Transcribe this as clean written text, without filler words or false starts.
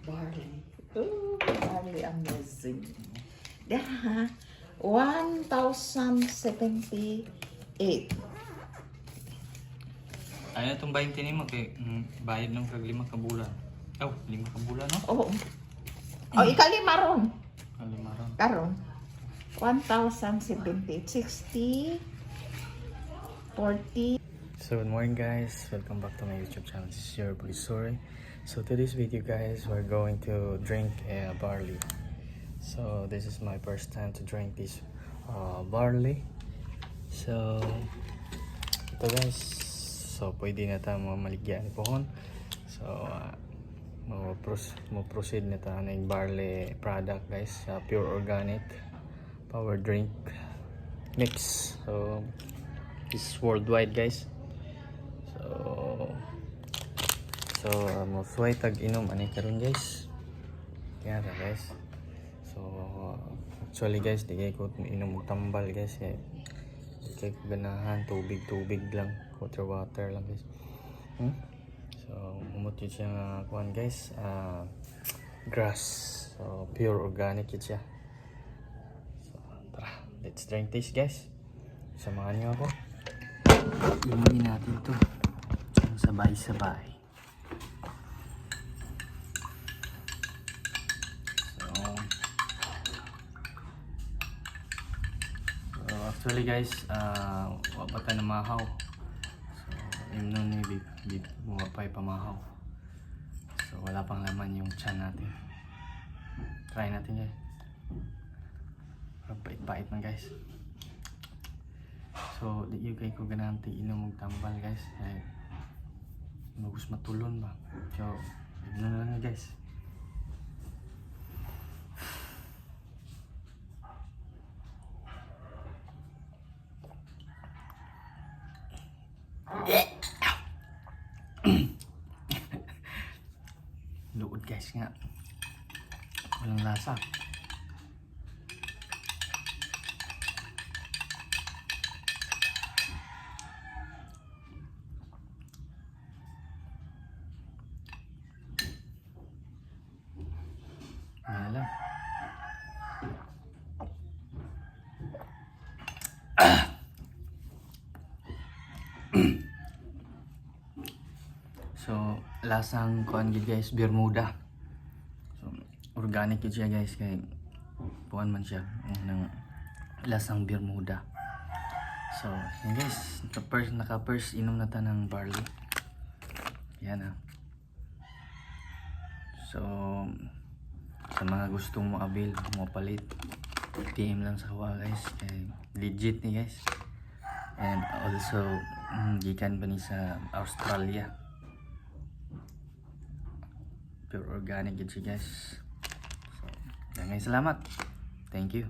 Barley. Oh, barley amazing. Daha, 1,078. Ano itong 20 ni mo kay bayad ng kag 5 ka bulan. Oh, 5 ka bulan no? Oo. O, ikalima ron. Kalimaran. Karon. 1,078. 60, 40. So good morning guys, welcome back to my YouTube channel. This is your boy Sorry. So today's video guys, we're going to drink barley. So this is my first time to drink this barley. So ito guys, so pwede na tayo maligyan pohon. So mo-proceed na tayo ng barley product guys, pure organic power drink mix. So this is worldwide guys. So most way tag inom ani karon guys. Kaya ra guys. So actually guys, di kay ko inom og tambal guys kay ko ganahan tubig lang, water lang guys. So umot yun siya nga kuan guys, grass. So pure organic yun siya. So tara, let's drink this guys. Samahan niyo ako. Inumin natin to sabay-sabay. So actually guys, wala pa na mahaw. So yun nun ni mapay pamahaw. So wala pang laman yung tiyan natin. Try natin guys. Pait-pait man guys. So di yung kay ko gananti inom og tambal guys. Ay magus matulon ba. So yun na lang guys. Luod guys nga. Walang lasa. Alam. So lasang kuan gid guys, Bermuda. So organic gid siya guys kay kuan man siya ng lasang Bermuda. So yun guys, naka first inom na ta ng barley. Yan ah. So sa mga gustong mo avail, mo palit, PM lang sa kawa guys, kay legit ni guys. And also gikan pa ni sa Australia, pure organic yun siya guys. So, salamat, thank you.